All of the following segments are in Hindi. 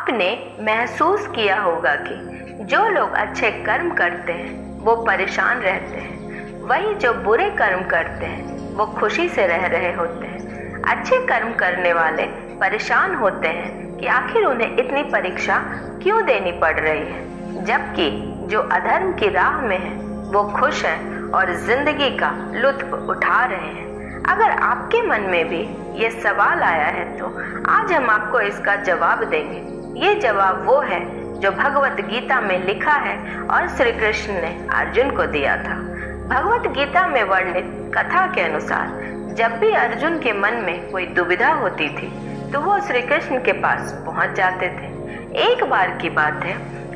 आपने महसूस किया होगा कि जो लोग अच्छे कर्म करते हैं वो परेशान रहते हैं, वही जो बुरे कर्म करते हैं वो खुशी से रह रहे होते हैं। अच्छे कर्म करने वाले परेशान होते हैं कि आखिर उन्हें इतनी परीक्षा क्यों देनी पड़ रही है, जबकि जो अधर्म की राह में है वो खुश हैं और जिंदगी का लुत्फ उठा रहे हैं। अगर आपके मन में भी ये सवाल आया है तो आज हम आपको इसका जवाब देंगे। ये जवाब वो है जो भगवत गीता में लिखा है और श्री कृष्ण ने अर्जुन को दिया था। भगवत गीता में वर्णित कथा के अनुसार जब भी अर्जुन के मन में कोई दुविधा होती थी तो वो श्री कृष्ण के पास पहुंच जाते थे। एक बार की बात है,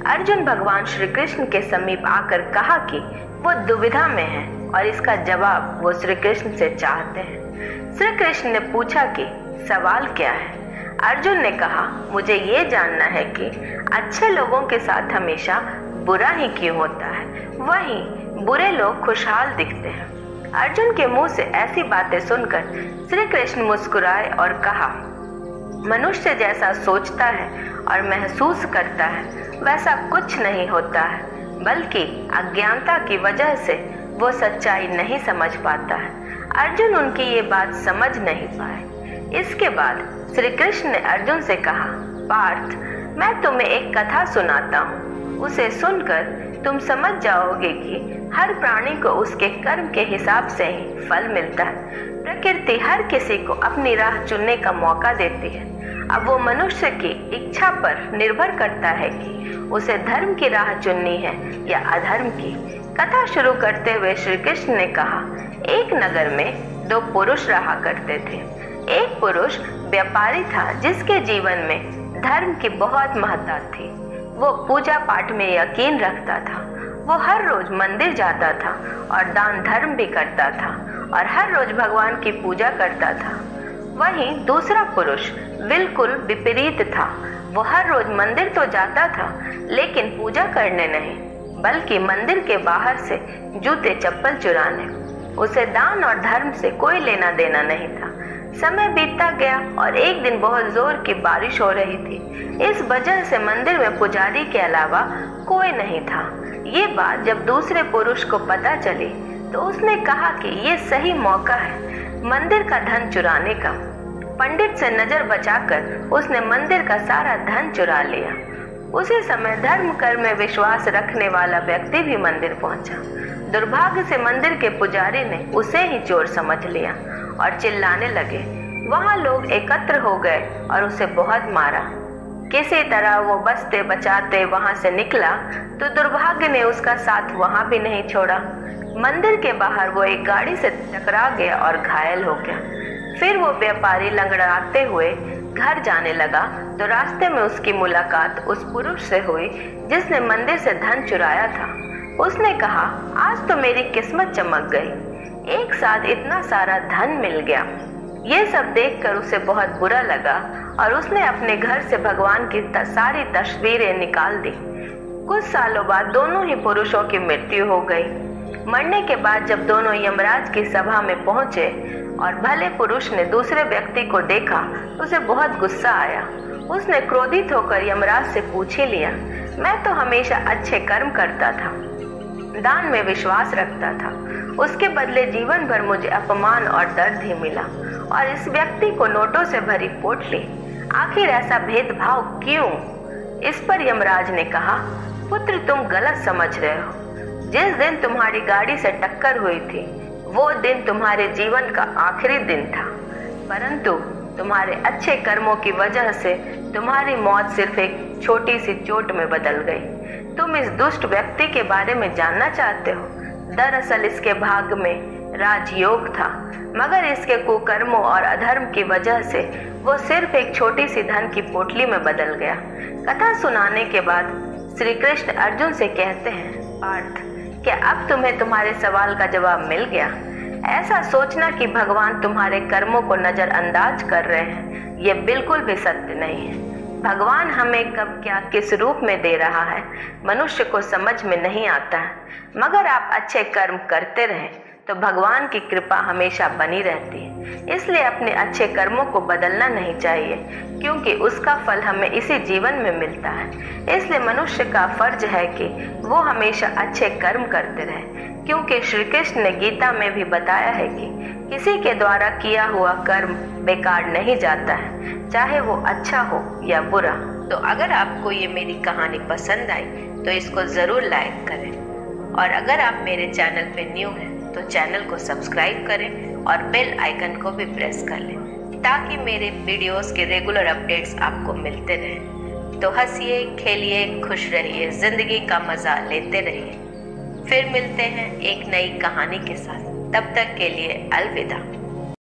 अर्जुन भगवान श्री कृष्ण के समीप आकर कहा कि वो दुविधा में है और इसका जवाब वो श्री कृष्ण से चाहते हैं। श्री कृष्ण ने पूछा कि सवाल क्या है। अर्जुन ने कहा, मुझे ये जानना है कि अच्छे लोगों के साथ हमेशा बुरा ही क्यों होता है, वहीं बुरे लोग खुशहाल दिखते हैं। अर्जुन के मुंह से ऐसी बातें सुनकर श्री कृष्ण मुस्कुराए और कहा, मनुष्य जैसा सोचता है और महसूस करता है वैसा कुछ नहीं होता है, बल्कि अज्ञानता की वजह से वो सच्चाई नहीं समझ पाता है। अर्जुन उनकी ये बात समझ नहीं पाए। इसके बाद श्री कृष्ण ने अर्जुन से कहा, पार्थ, मैं तुम्हें एक कथा सुनाता हूँ। उसे सुनकर तुम समझ जाओगे कि हर प्राणी को उसके कर्म के हिसाब से ही फल मिलता है। प्रकृति हर किसी को अपनी राह चुनने का मौका देती है। अब वो मनुष्य की इच्छा पर निर्भर करता है कि उसे धर्म की राह चुननी है या अधर्म की। कथा शुरू करते हुए श्री कृष्ण ने कहा, एक नगर में दो पुरुष रहा करते थे। एक पुरुष व्यापारी था जिसके जीवन में धर्म की बहुत महत्ता थी। वो पूजा पाठ में यकीन रखता था। वो हर रोज मंदिर जाता था और दान धर्म भी करता था और हर रोज भगवान की पूजा करता था। वहीं दूसरा पुरुष बिल्कुल विपरीत था। वो हर रोज मंदिर तो जाता था लेकिन पूजा करने नहीं, बल्कि मंदिर के बाहर से जूते चप्पल चुराने। उसे दान और धर्म से कोई लेना देना नहीं था। समय बीतता गया और एक दिन बहुत जोर की बारिश हो रही थी। इस वजह से मंदिर में पुजारी के अलावा कोई नहीं था। ये बात जब दूसरे पुरुष को पता चली तो उसने कहा कि ये सही मौका है मंदिर का धन चुराने का। पंडित से नजर बचाकर उसने मंदिर का सारा धन चुरा लिया। उसी समय धर्म कर्म में विश्वास रखने वाला व्यक्ति भी मंदिर पहुंचा। दुर्भाग्य से मंदिर के पुजारी ने उसे ही चोर समझ लिया और चिल्लाने लगे। वहां लोग एकत्र हो गए और उसे बहुत मारा। किसी तरह वो बचते बचाते वहां से निकला तो दुर्भाग्य ने उसका साथ वहां भी नहीं छोड़ा। मंदिर के बाहर वो एक गाड़ी से टकरा गया और घायल हो गया। फिर वो व्यापारी लंगड़ाते हुए घर जाने लगा तो रास्ते में उसकी मुलाकात उस पुरुष से हुई जिसने मंदिर से धन चुराया था। उसने कहा, आज तो मेरी किस्मत चमक गई, एक साथ इतना सारा धन मिल गया। ये सब देखकर उसे बहुत बुरा लगा और उसने अपने घर से भगवान की सारी तस्वीरें निकाल दी। कुछ सालों बाद दोनों ही पुरुषों की मृत्यु हो गई। मरने के बाद जब दोनों यमराज की सभा में पहुंचे और भले पुरुष ने दूसरे व्यक्ति को देखा तो उसे बहुत गुस्सा आया। उसने क्रोधित होकर यमराज से पूछ ही लिया, मैं तो हमेशा अच्छे कर्म करता था, दान में विश्वास रखता था, उसके बदले जीवन भर मुझे अपमान और दर्द ही मिला और इस व्यक्ति को नोटों से भरी पोटली, आखिर ऐसा भेदभाव क्यों? इस पर यमराज ने कहा, पुत्र तुम गलत समझ रहे हो। जिस दिन तुम्हारी गाड़ी से टक्कर हुई थी वो दिन तुम्हारे जीवन का आखिरी दिन था, परंतु तुम्हारे अच्छे कर्मों की वजह से तुम्हारी मौत सिर्फ एक छोटी सी चोट में बदल गई। तुम इस दुष्ट व्यक्ति के बारे में जानना चाहते हो? दरअसल इसके भाग्य में राजयोग था, मगर इसके कुकर्मों और अधर्म की वजह से वो सिर्फ एक छोटी सी धन की पोटली में बदल गया। कथा सुनाने के बाद श्री कृष्ण अर्जुन से कहते हैं, पार्थ, क्या अब तुम्हें तुम्हारे सवाल का जवाब मिल गया? ऐसा सोचना कि भगवान तुम्हारे कर्मों को नजरअंदाज कर रहे हैं, ये बिल्कुल भी सत्य नहीं है। भगवान हमें कब क्या किस रूप में दे रहा है मनुष्य को समझ में नहीं आता है, मगर आप अच्छे कर्म करते रहें तो भगवान की कृपा हमेशा बनी रहती है। इसलिए अपने अच्छे कर्मों को बदलना नहीं चाहिए, क्योंकि उसका फल हमें इसी जीवन में मिलता है। इसलिए मनुष्य का फर्ज है कि वो हमेशा अच्छे कर्म करते रहे, क्योंकि श्री कृष्ण ने गीता में भी बताया है कि किसी के द्वारा किया हुआ कर्म बेकार नहीं जाता है, चाहे वो अच्छा हो या बुरा। तो अगर आपको ये मेरी कहानी पसंद आई तो इसको ज़रूर लाइक करें, और अगर आप मेरे चैनल पे न्यू हैं तो चैनल को सब्सक्राइब करें और बेल आइकन को भी प्रेस कर लें, ताकि मेरे वीडियोस के रेगुलर अपडेट्स आपको मिलते रहें। तो हंसिए, खेलिए, खुश रहिए, ज़िंदगी का मज़ा लेते रहिए। फिर मिलते हैं एक नई कहानी के साथ। तब तक के लिए अलविदा।